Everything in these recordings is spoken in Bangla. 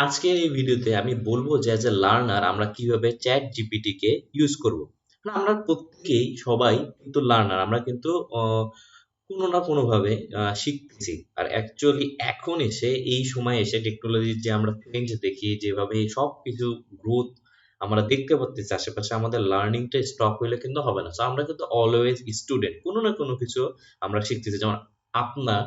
আজকের এই ভিডিওতে আমি বলবো যে অ্যাজ এ লার্নার আমরা কিভাবে চ্যাট জিপিটি কে ইউজ করব। আমরা প্রত্যেকেই সবাই কিন্তু লার্নার, আমরা কিন্তু কোনো না কোনো ভাবে শিখতেছি। আর অ্যাকচুয়ালি এখন এসে এই সময় এসে টেকনোলজির যে আমরা ট্রেন্ড দেখি, যেভাবে সবকিছু গ্রোথ আমরা দেখতে পাচ্ছি আশেপাশে, আমাদের লার্নিংটা স্টপ হইলে কিন্তু হবে না। সো আমরা কিন্তু অলওয়েজ স্টুডেন্ট, কোনো না কোনো কিছু আমরা শিখতেছি। যেমন আপনার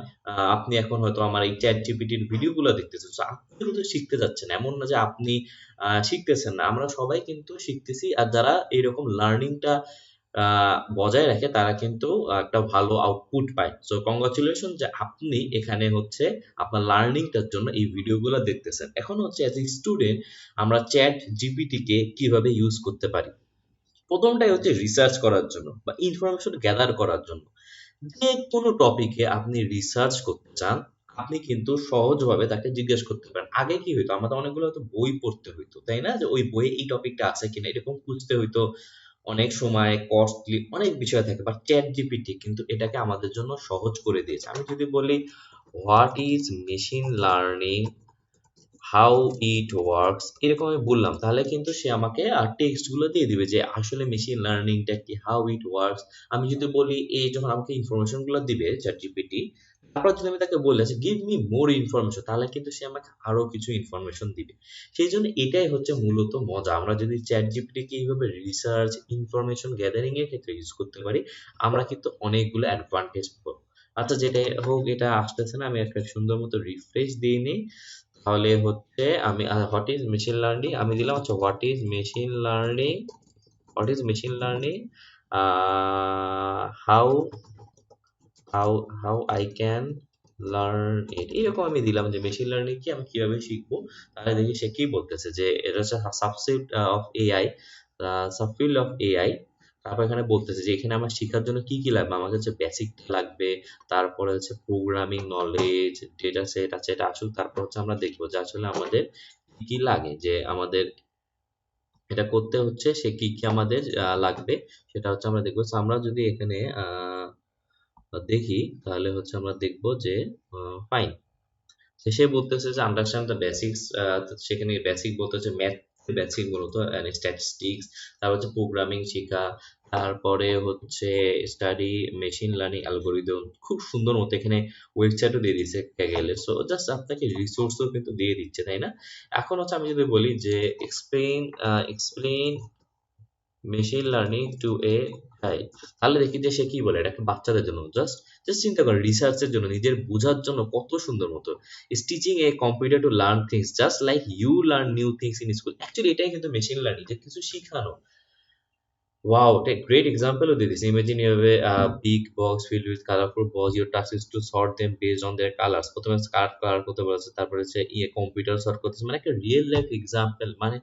আপনি এখন হয়তো আমার এই চ্যাট জিপিটির ভিডিওগুলো দেখতেছেন, সো আপনি কিন্তু শিখতে যাচ্ছেন, এমন না যে আপনি শিখতেছেন না। আমরা সবাই কিন্তু শিখতেছি। আর যারা এইরকম লার্নিংটা বজায় রাখে তারা কিন্তু একটা ভালো আউটপুট পায়। সো কংগ্রাচুলেশন যে আপনি এখানে হচ্ছে আপনার লার্নিংটার জন্য এই ভিডিওগুলো দেখতেছেন। এখন হচ্ছে অ্যাজ এ স্টুডেন্ট আমরা চ্যাট জিপিটি কে কিভাবে ইউজ করতে পারি। প্রথমটাই হচ্ছে রিসার্চ করার জন্য বা ইনফরমেশন গ্যাদার করার জন্য। যে কোনো টপিকে আপনি রিসার্চ করতে চান, আপনি কিন্তু সহজভাবে তাকে জিজ্ঞেস করতে পারেন। আগে কি হইতো, আমাদের অনেকগুলো হয়তো বই পড়তে হইতো, তাই না? যে ওই বইয়ে এই টপিকটা আছে কিনা এরকম খুঁজতে হইতো। অনেক সময় কস্টলি অনেক বিষয় থাকে, বাট চ্যাট জিপিটি কিন্তু এটাকে আমাদের জন্য সহজ করে দিয়েছে। আমি যদি বলি what is machine learning, how it works, এরকম আমি বললাম, তাহলে কিন্তু সে আমাকে টেক্সট গুলো দিয়ে দিবে যে আসলে মেশিন লার্নিংটা কি, হাউ ইট ওয়ার্কস। আমি যদি বলি, এই যখন আমাকে ইনফরমেশন গুলো দিবে চ্যাট জিপিটি, তারপর যদি আমি তাকে বলি যে গিভ মি মোর ইনফরমেশন, তাহলে কিন্তু সে আমাকে আরো কিছু ইনফরমেশন দিবে। সেই জন্য এটাই হচ্ছে মূলত মজা। আমরা যদি চ্যাট জিপিটি কে এইভাবে রিসার্চ ইনফরমেশন গ্যাদারিং এর ক্ষেত্রে ইউজ করতে পারি, আমরা কিন্তু অনেকগুলো অ্যাডভান্টেজ পাবো। আচ্ছা, যেটা হোক, এটা আসতেছে না, আমি একটা সুন্দর মতো রিফ্রেশ দিয়ে নিই। তাহলে হচ্ছে আমি হোয়াট ইজ মেশিন লার্নিং আমি দিলাম। আচ্ছা, what is machine learning how how how I can learn it, এরকম আমি দিলাম যে মেশিন লার্নিং কি, আমি কিভাবে শিখবো। তাহলে দেখি সে কি বলতেছে, যে এটা হচ্ছে subset of AI, subfield of AI. তারপর এখানে বলতেছে যে এখানে আমার শেখার জন্য কি কি লাগবে। আমার কাছে বেসিক লাগবে, তারপরে হচ্ছে প্রোগ্রামিং নলেজ, ডেটা সেট আছে, এটা আসুক। তারপর হচ্ছে আমরা দেখবো যে আসলে আমাদের কি কি লাগে, যে আমাদের এটা করতে হচ্ছে সে কি কি আমাদের লাগবে, সেটা হচ্ছে আমরা দেখবো। So, আমরা যদি এখানে দেখি, তাহলে হচ্ছে আমরা দেখবো যে ফাইন, শেষে বলতেছে যে আন্ডারস্ট্যান্ড দ্য বেসিক্স। সেখানে বেসিক বলতে হচ্ছে ম্যাথ বেসিক, মূলত স্ট্যাটিস্টিক্স, তারপর হচ্ছে প্রোগ্রামিং শেখা, তারপরে হচ্ছে স্টাডি মেশিন লার্নিং অ্যালগোরিদম। খুব সুন্দর মতো এখানে ওয়েবসাইটও দিয়ে দিচ্ছে গেলে। সো জাস্ট আপনাকে রিসোর্সও কিন্তু দিয়ে দিচ্ছে, তাই না? এখন হচ্ছে আমি যদি বলি যে explain machine learning to a child, তাহলে দেখি যে সে কি বলে। এটা একটা বাচ্চাদের জন্য, জাস্ট জাস্ট চিন্তা করেন, রিসার্চের জন্য, নিজের বোঝার জন্য কত সুন্দর মতো। Is teaching a computer to learn things just like you learn new things in school. Actually এটাই কিন্তু মেশিন লার্নিং, যে কিছু শিখানো। Wow, what a great example of this. Imagine you have a big box filled with colorful balls. Your task is to sort them based on their colors. প্রথমে কার কালার করতে বলেছে, তারপরে হচ্ছে কম্পিউটার সর্ট করতেছে। মানে একটা রিয়েল লাইফ এক্সাম্পল, মানে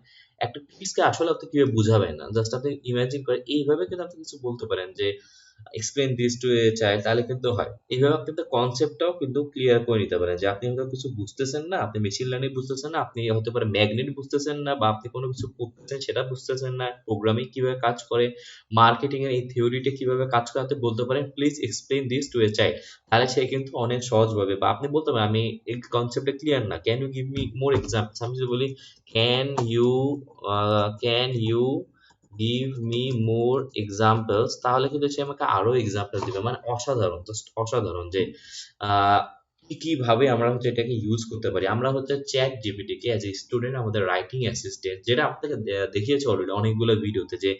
একটা টিপসকে আসলে আপনি কিভাবে বুঝাবেন না, জাস্ট আপনি ইমাজিন করে এইভাবে কিন্তু আপনি কিছু বলতে পারেন যে explain this to a child, তাহলে কিন্তু হয়। এইভাবে আপনি কিন্তু কনসেপ্টটাও কিন্তু ক্লিয়ার করে নিতে পারেন, যে আপনি হয়তো কিছু বুঝতেছেন না, আপনি মেশিন লার্নিং বুঝতেছেন না, আপনি হতে পারে ম্যাগনেট বুঝতেছেন না, বা আপনি কোনো কিছু করতেছেন সেটা বুঝতেছেন না, প্রোগ্রামিং কিভাবে কাজ করে, মার্কেটিং এর এই থিওরিটা কিভাবে কাজ করে, আপনি বলতে পারেন please explain this to a child. তাহলে সে কিন্তু অনেক সহজভাবে, বা আপনি বলতে পারেন আমি এই কনসেপ্টটা ক্লিয়ার না, can you give me more examples. আমি যদি বলি can you can you give me more examples, তাহলে কিন্তু সে আমাকে আরো এক্সাম্পল দিবে। মানে অসাধারণ, জাস্ট অসাধারণ, যে আহ কিভাবে আমরা হচ্ছে এটাকে ইউজ করতে পারি। আমরা হচ্ছে chat GPT K as a student আমাদের রাইটিং অ্যাসিস্ট্যান্ট, যেটা আপনাকে দেখিয়েছে অলরেডি অনেকগুলো ভিডিওতে, যে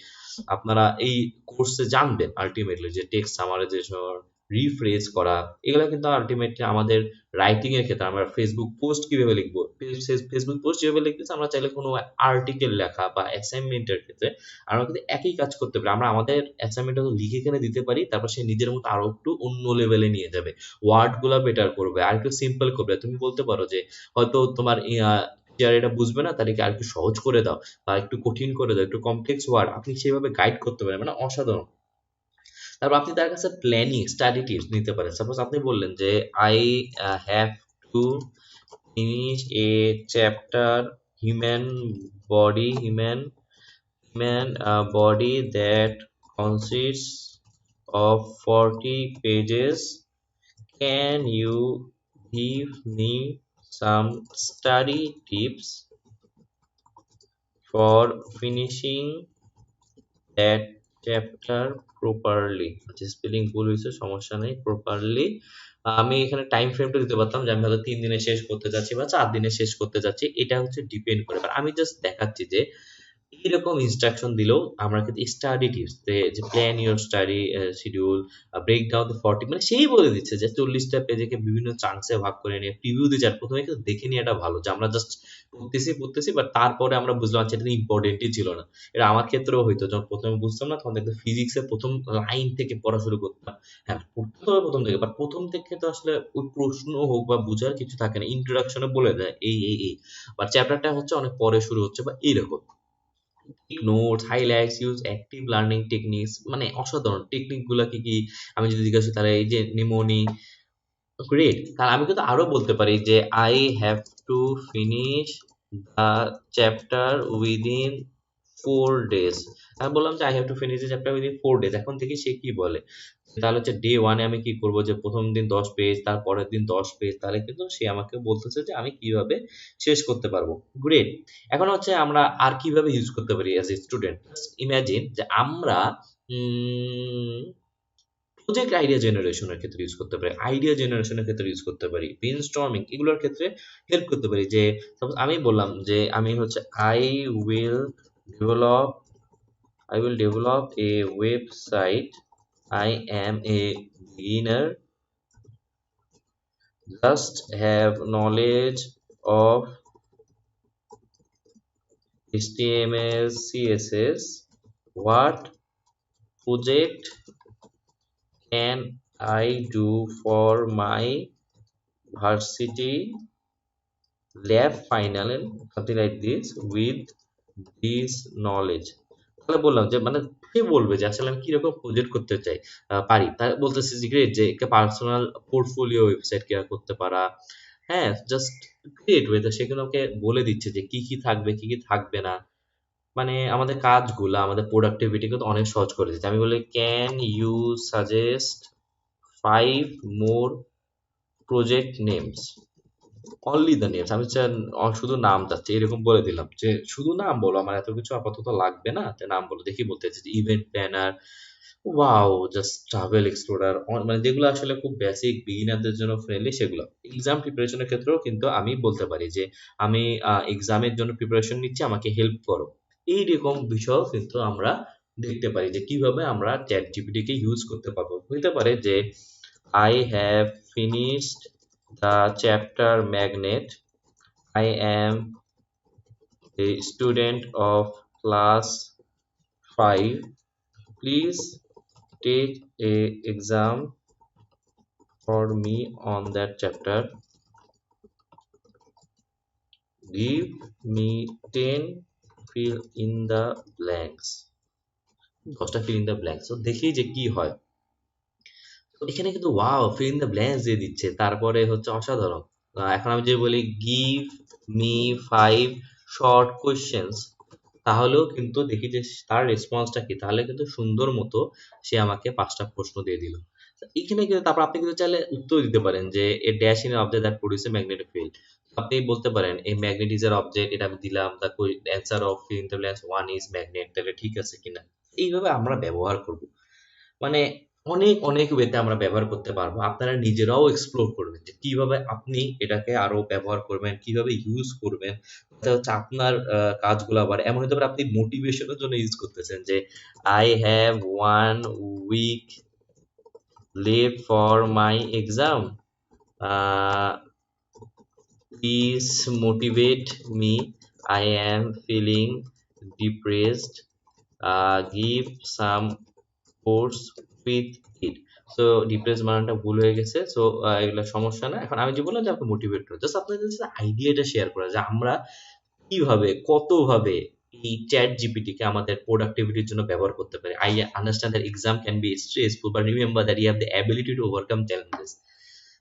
আপনারা এই কোর্সে জানবেন আলটিমেটলি যে টেক্সট সামারাইজেশন, রিফ্রেজ করা, এগুলো কিন্তু আলটিমেটলি আমাদের রাইটিং এর ক্ষেত্রে। আমরা ফেসবুক পোস্ট কিভাবে লিখবো, ফেসবুক পোস্ট যেভাবে লিখতেছি, আমরা চাইলে কোনো আর্টিকেল লেখা বা অ্যাসাইনমেন্টের ক্ষেত্রে আমরা কিন্তু একই কাজ করতে পারি। আমরা আমাদের অ্যাসাইনমেন্টটা লিখে এখানে দিতে পারি, তারপর সে নিজের মতো আরো একটু অন্য লেভেলে নিয়ে যাবে, ওয়ার্ড গুলা বেটার করবে, আর একটু সিম্পল করবে। তুমি বলতে পারো যে হয়তো তোমার টিচার এটা বুঝবে না, তাদেরকে আর একটু সহজ করে দাও, বা একটু কঠিন করে দাও, একটু কমপ্লেক্স ওয়ার্ড, আপনি সেভাবে গাইড করতে পারেন। মানে অসাধারণ। তারপর আপনি তার কাছে প্ল্যানিং স্টাডি টিপস নিতে পারেন। সাপোজ আপনি বললেন যে I have to finish A chapter human body that consists of 40 pages. Can you give me some study tips for finishing that chapter properly। আচ্ছা স্পেলিং ভুল হয়েছে, সমস্যা নেই, প্রপারলি। আমি এখানে টাইম ফ্রেমটা দিতে পারতাম যে আমি হয়তো 3 দিনে শেষ করতে যাচ্ছি বা 4 দিনে শেষ করতে যাচ্ছি, এটা হচ্ছে ডিপেন্ড করে। But আমি জাস্ট দেখাচ্ছি যে এরকম ইনস্ট্রাকশন দিলেও আমরা কিন্তু স্টাডি টিপস যে plan your study schedule, break down the 40, মানে সেই বলে দিচ্ছে যে 40টা পেজকে বিভিন্ন চাঙ্কসে ভাগ করে নিয়ে প্রিভিউ দিয়ে যার প্রথমে কিন্তু দেখে নিয়ে এটা ভালো যে আমরা জাস্ট পড়তেছি বাট তারপরে আমরা বুঝলাম আচ্ছা এটা ইম্পর্টেন্টই ছিল না। এটা আমার ক্ষেত্রেও হইতো, যখন প্রথমে বুঝতাম না তখন দেখতে ফিজিক্সের প্রথম লাইন থেকে পড়া শুরু করতাম। হ্যাঁ পড়তে হবে প্রথম থেকে, বাট প্রথম থেকে তো আসলে ওই প্রশ্ন হোক বা বোঝার কিছু থাকে না, ইন্ট্রোডাকশনে বলে দেয় এই বাট চ্যাপ্টারটা হচ্ছে অনেক পরে শুরু হচ্ছে বা এইরকম। Notes, highlights, use active learning techniques, মানে অসাধারণ টেকনিক গুলা কি কি আমি যদি জিজ্ঞাসা করি, তাহলে এই যে নিমোনি গ্রেট। তাহলে আমি কিন্তু আরো বলতে পারি যে I have to finish the chapter within 4 days। আমি বললাম যে I have to finish the chapter within 4 days, এখন থেকে সে কি বলে। তাহলে হচ্ছে ডে ওয়ানে আমি কি করব যে প্রথম দিন 10 পেজ, তার পরের দিন 10 পেজ, তাহলে কিন্তু সে আমাকে বলতেছে যে আমি কিভাবে শেষ করতে পারবো। গ্রেট। এখন হচ্ছে আমরা আর কিভাবে ইউজ করতে পারি অ্যাজ এ স্টুডেন্ট। ইমাজিন যে আমরা প্রজেক্ট আইডিয়া জেনারেশনের ক্ষেত্রে ইউজ করতে পারি, আইডিয়া জেনারেশনের ক্ষেত্রে ইউজ করতে পারি, ব্রেইনস্টর্মিং এগুলোর ক্ষেত্রে হেল্প করতে পারি। যে সাপোজ আমি বললাম যে আমি হচ্ছে will develop I will develop a website. I am a beginner, just have knowledge of HTML, CSS. What project can I do for my varsity lab final and something like this with this knowledge। তাহলে বললাম যে মানে সে বলবে যে আসলে আমি কিরকম প্রজেক্ট করতে চাই পারি। তাই বলতেছে যে গ্রেট, যে একটা পার্সোনাল পোর্টফোলিও ওয়েবসাইট ক্রিয়েট করতে পারা। হ্যাঁ জাস্ট ক্রিয়েট ওয়ে সেখানে ওকে বলে দিচ্ছে যে কি কি থাকবে কি কি থাকবে না। মানে আমাদের কাজগুলা আমাদের প্রোডাক্টিভিটি কিন্তু অনেক সহজ করে দিচ্ছে। আমি বলি can you suggest 5 more project names, only the names. আমি শুধু নাম চাচ্ছি এরকম বলে দিলাম যে শুধু নাম বলো, আমার এত কিছু আপাতত লাগবে না, তো নাম বলো। দেখি বলতে চাচ্ছি event planner, wow, just travel explorer, মানে যেগুলো আসলে খুব বেসিক বিগিনারদের জন্য ফ্রেন্ডলি সেগুলো। এক্সাম প্রিপারেশনের ক্ষেত্রেও কিন্তু আমি বলতে পারি যে আমি এক্সামের জন্য প্রিপারেশন নিচ্ছি, আমাকে হেল্প করো। এইরকম বিষয় কিন্তু আমরা দেখতে পারি যে কিভাবে আমরা চ্যাট জিপিটিকে ইউজ করতে পারবো। হইতে পারে যে I have finished the chapter magnet, I am a student of class 5. Please take a exam for me on that chapter. Give me 10 fill in the blanks. 10টা fill in the blanks। তো দেখি যে কি হয়। তো এখানে কিন্তু wow fill in the blanks দিয়ে দিচ্ছে, তারপরে হচ্ছে অসাধারণ। এখন আমি যদি বলি give me 5 short questions, তাহলেও কিন্তু দেখি যে তার রেসপন্সটা কি, তাহলে কিন্তু সুন্দর মতো সে আমাকে 5টা প্রশ্ন দিয়ে দিল। এখানে কিন্তু তারপর আপনি কিন্তু চাইলে উত্তর দিতে পারেন যে a dash in object that produce a magnetic field. আপনি বলতে পারেন এই ম্যাগনেট ইজ এর অবজেক্ট, এটা আমি দিলাম, দ্য অ্যান্সার অফ ইন্টারলেন্স 1 ইজ ম্যাগনেট, তাহলে ঠিক আছে কিনা। এইভাবে আমরা ব্যবহার করব, মানে অনেক অনেক ওয়েতে আমরা ব্যবহার করতে পারবো। আপনারা নিজেরাও এক্সপ্লোর করবেন যে কিভাবে আপনি এটাকে আরো ব্যবহার করবেন, কিভাবে ইউজ করবেন। এটা হচ্ছে আপনার কাজগুলো আবার এমন হতে পারে আপনি মোটিভেশনের জন্য ইউজ করতেছেন যে I have 1 week left for my exam, please motivate me, I am feeling depressed, give some course with it. So depress বানানটা ভুল হয়ে গেছে। সো এগুলো সমস্যা না। এখন আমি যে বললাম যে আপনি মোটিভেট করো, জাস্ট আপনাদের সাথে আইডিয়াটা শেয়ার করা যে আমরা কিভাবে কতভাবে এই চ্যাট জিপিটিকে আমাদের প্রোডাক্টিভিটির জন্য ব্যবহার করতে পারি। I understand that exam can be stressful, but remember that you have the ability to overcome challenges.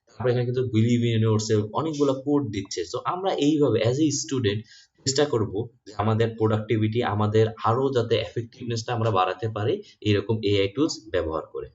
তারপরে এখানে কিন্তু বিলিভ ইন ইয়োরসেলফ অনেকগুলো কোড দিচ্ছে। সো আমরা এইভাবে অ্যাজ এ স্টুডেন্ট চেষ্টা করব যে আমাদের প্রোডাক্টিভিটি আমাদের আরো যাতে এফেক্টিভনেসটা আমরা বাড়াতে পারি এরকম এআই টুলস ব্যবহার করে।